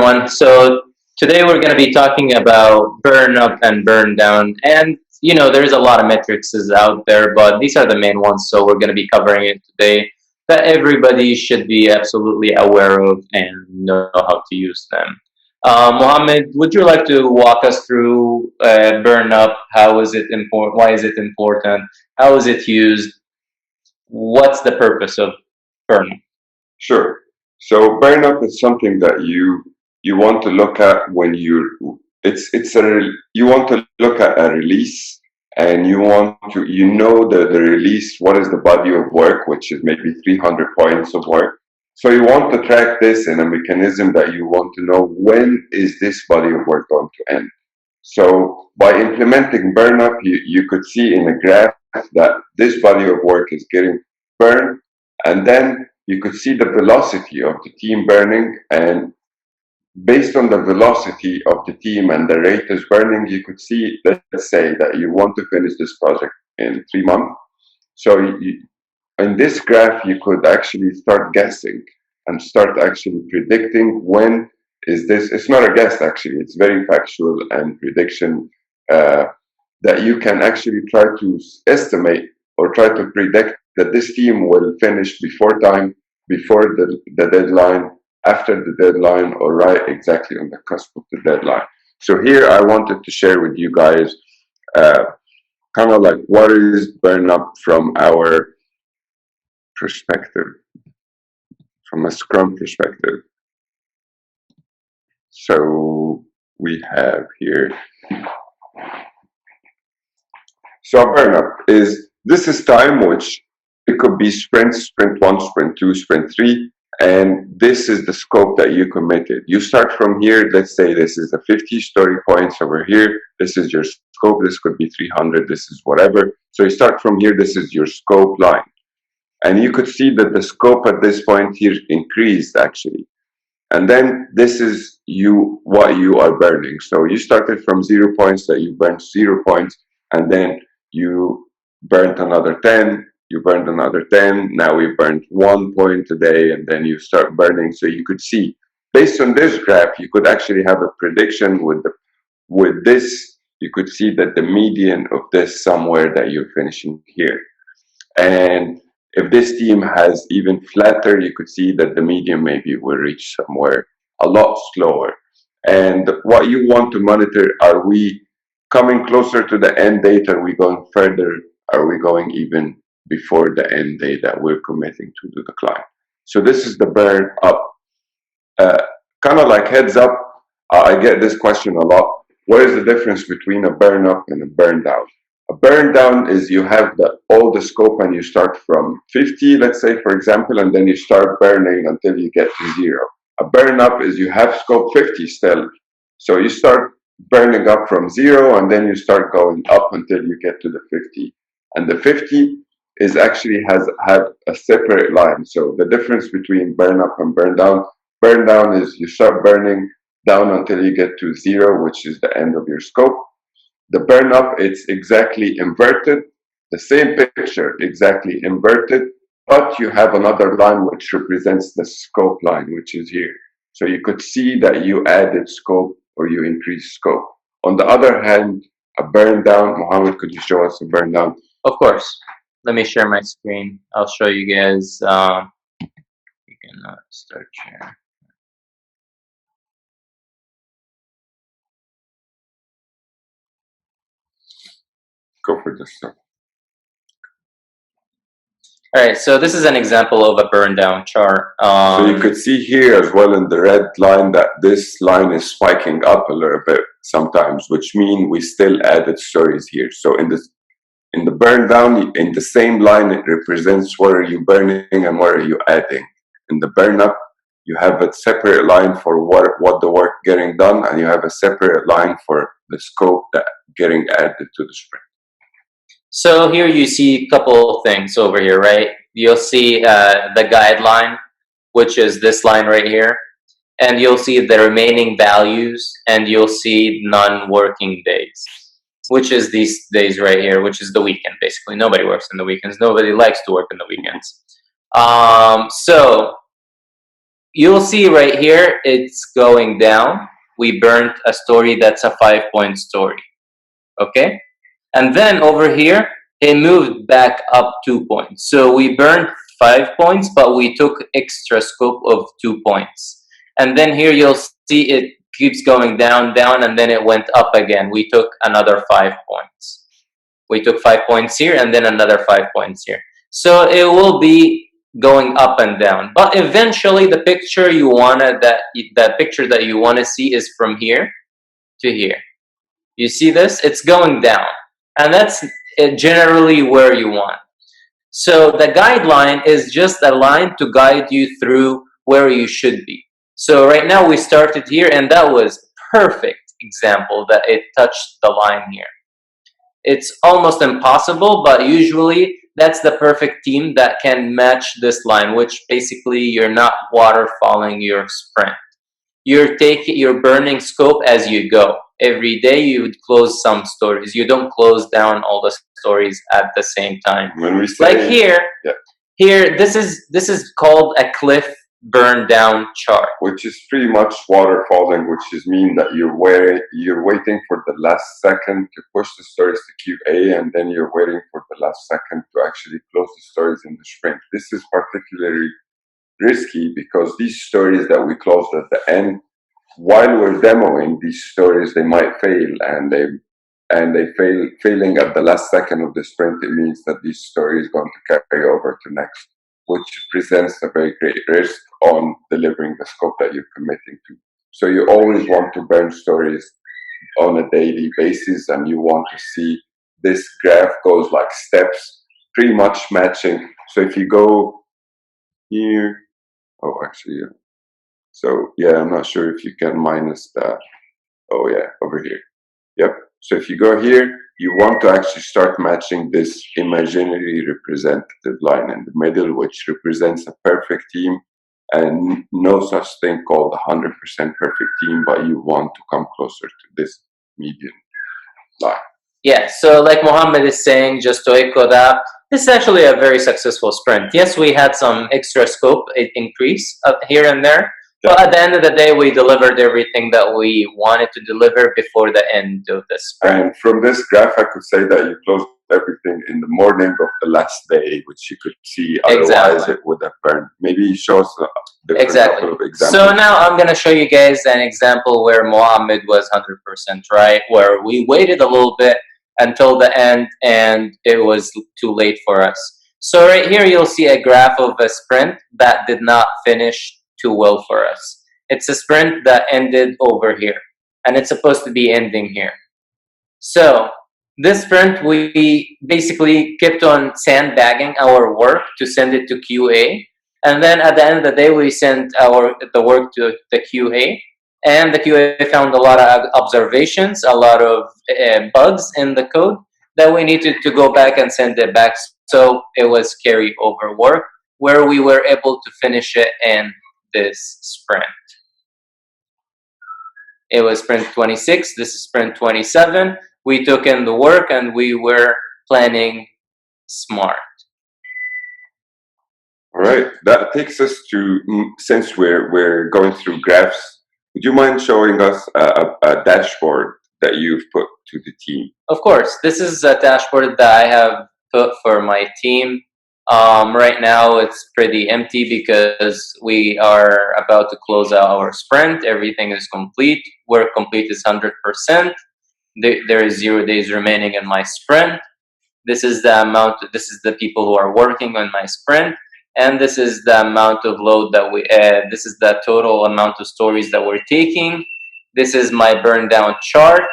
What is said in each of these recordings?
everyone. So today we're going to be talking about burn up and burn down. And, there's a lot of metrics out there, but these are the main ones. So we're going to be covering it today that everybody should be absolutely aware of and know how to use them. Mohammed, would you like to walk us through burn up? How is it important? Why is it important? How is it used? What's the purpose of burn up? Sure. So burn up is something that you want to look at when you want to look at a release, and you want to the release, what is the body of work, which is maybe 300 points of work. So you want to track this in a mechanism that you want to know when is this body of work going to end. So by implementing burn up, you could see in a graph that this body of work is getting burned, and then you could see the velocity of the team burning, and based on the velocity of the team and the rate is burning, you could see, let's say that you want to finish this project in 3 months. So in this graph, you could actually start guessing and start actually predicting when is this. It's not a guess, actually. It's very factual and prediction that you can actually try to estimate or try to predict that this team will finish before time, before the deadline, after the deadline, or right exactly on the cusp of the deadline. So here I wanted to share with you guys kind of like what is burn up from our perspective, from a Scrum perspective. So we have here. So burn up this is time, which it could be sprints, sprint 1, sprint 2, sprint 3, and this is the scope that you committed. You start from here. Let's say this is the 50 story points over here. This is your scope. This could be 300. This is whatever. So you start from here. This is your scope line. And you could see that the scope at this point here increased, actually. And then this is what you are burning. So you started from 0 points, that you burned 0 points, and then you burnt another 10, you burned another 10, now we burned 1 point today, and then you start burning. So you could see, based on this graph, you could actually have a prediction with this. You could see that the median of this somewhere that you're finishing here. And if this team has even flatter, you could see that the median maybe will reach somewhere a lot slower. And what you want to monitor, are we coming closer to the end date? Are we going further? Are we going even before the end date that we're committing to the client? So this is the burn up. Kind of like heads up, I get this question a lot. What is the difference between a burn up and a burn down? A burn down is you have all the scope and you start from 50, let's say, for example, and then you start burning until you get to 0. A burn up is you have scope 50 still. So you start burning up from 0, and then you start going up until you get to the 50. And the 50 is actually had a separate line. So the difference between burn up and burn down is you start burning down until you get to 0, which is the end of your scope. The burn up, it's exactly inverted, the same picture, exactly inverted, but you have another line which represents the scope line, which is here. So you could see that you added scope or you increased scope. On the other hand, a burn down, Mohammed, could you show us a burn down? Of course. Let me share my screen. I'll show you guys. You can start sharing. Go for this stuff. All right, so this is an example of a burn down chart. So you could see here as well in the red line that this line is spiking up a little bit sometimes, which means we still added stories here. So in the burn down, in the same line, it represents what are you burning and what are you adding. In the burn up, you have a separate line for what the work getting done, and you have a separate line for the scope that getting added to the sprint. So here you see a couple of things over here, right? You'll see the guideline, which is this line right here. And you'll see the remaining values, and you'll see non-working days, which is these days right here, which is the weekend, basically. Nobody works in the weekends. Nobody likes to work in the weekends. So you'll see right here, it's going down. We burnt a story that's a 5-point story. Okay? And then over here, it moved back up 2 points. So we burned 5 points, but we took extra scope of 2 points. And then here you'll see it keeps going down, down, and then it went up again. We took another 5 points. We took 5 points here and then another 5 points here. So it will be going up and down. But eventually the picture you wanna that picture that you wanna see is from here to here. You see this? It's going down. And that's generally where you want. So the guideline is just a line to guide you through where you should be. So right now we started here, and that was perfect example that it touched the line here. It's almost impossible, but usually that's the perfect team that can match this line, which basically you're not waterfalling your sprint. You're burning scope as you go. Every day you would close some stories. You don't close down all the stories at the same time. When we say, Like here, yeah. here this is called a cliff burn down chart. Which is pretty much waterfalling, which is mean that you're waiting for the last second to push the stories to QA, and then you're waiting for the last second to actually close the stories in the sprint. This is particularly risky because these stories that we closed at the end, while we're demoing these stories, they might fail, and failing at the last second of the sprint. It means that this story is going to carry over to next, which presents a very great risk on delivering the scope that you're committing to. So you always want to burn stories on a daily basis, and you want to see this graph goes like steps, pretty much matching. So if you go here, oh, actually, yeah. So yeah, I'm not sure if you can minus that. Oh yeah, over here. Yep. So if you go here, you want to actually start matching this imaginary representative line in the middle, which represents a perfect team, and no such thing called 100% perfect team, but you want to come closer to this median line. Yeah, so like Mohammed is saying, just to echo that, this is actually a very successful sprint. Yes, we had some extra scope increase here and there, but at the end of the day, we delivered everything that we wanted to deliver before the end of the sprint. And from this graph, I could say that you closed everything in the morning of the last day, which you could see. Otherwise, Exactly. it would have burned. Maybe show us a different couple of examples. So now I'm going to show you guys an example where Mohammed was 100% right, where we waited a little bit until the end and it was too late for us. So right here, you'll see a graph of a sprint that did not finish too well for us. It's a sprint that ended over here, and it's supposed to be ending here. So this sprint, we basically kept on sandbagging our work to send it to QA, and then at the end of the day, we sent the work to the QA, and the QA found a lot of observations, a lot of bugs in the code that we needed to go back and send it back. So it was carryover work where we were able to finish it in this sprint. It was sprint 26, this is sprint 27. We took in the work and we were planning smart. All right, that takes us to, since we're going through graphs, would you mind showing us a dashboard that you've put to the team? Of course, this is a dashboard that I have put for my team. Right now it's pretty empty because we are about to close out our sprint. Everything is complete. Work complete is 100%. There is 0 days remaining in my sprint. This is the amount, this is the people who are working on my sprint. And this is the amount of load that this is the total amount of stories that we're taking. This is my burn down chart.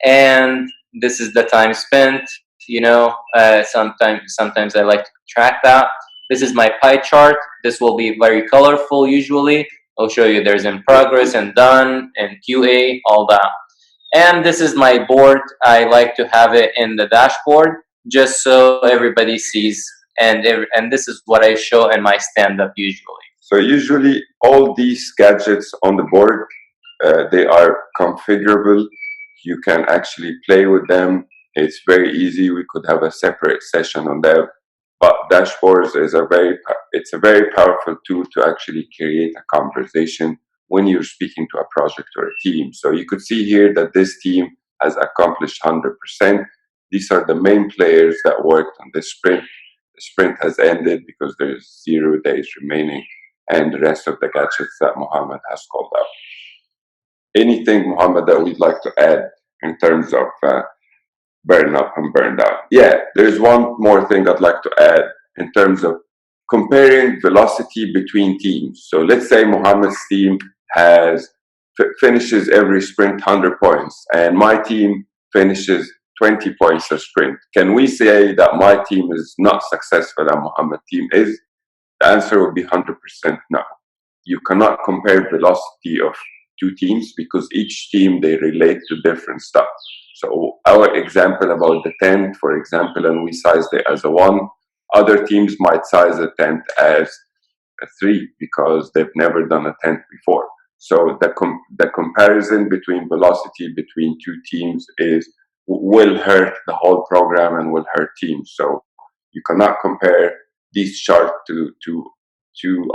And this is the time spent. You know, sometimes I like to track that. This is my pie chart. This will be very colorful usually. I'll show you there's in progress and done and QA, all that. And this is my board. I like to have it in the dashboard just so everybody sees. And this is what I show in my stand-up usually. So usually all these gadgets on the board, they are configurable. You can actually play with them. It's very easy. We could have a separate session on that. but dashboards is it's a very powerful tool to actually create a conversation when you're speaking to a project or a team. So you could see here that this team has accomplished 100%. These are the main players that worked on this sprint. The sprint has ended because there's 0 days remaining, and the rest of the gadgets that Mohammed has called out. Anything, Mohammed, that we'd like to add in terms of burn up and burn down? Yeah, there's one more thing I'd like to add in terms of comparing velocity between teams. So let's say Mohammed's team finishes every sprint 100 points, and my team finishes 20 points a sprint. Can we say that my team is not successful and Mohammed's team is? The answer would be 100% no. You cannot compare velocity of two teams because each team, they relate to different stuff. So our example about the tent, for example, and we sized it as a 1, other teams might size a tent as a 3 because they've never done a tent before. So the comparison between velocity between two teams will hurt the whole program and will hurt teams. So you cannot compare these charts to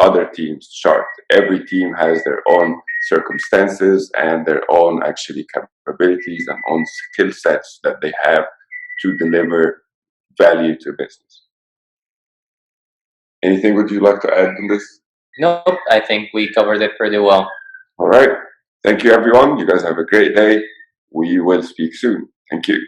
other teams' chart. Every team has their own circumstances and their own actually capabilities and own skill sets that they have to deliver value to business. Anything would you like to add on this? Nope, I think we covered it pretty well. All right. Thank you, everyone. You guys have a great day. We will speak soon. Thank you.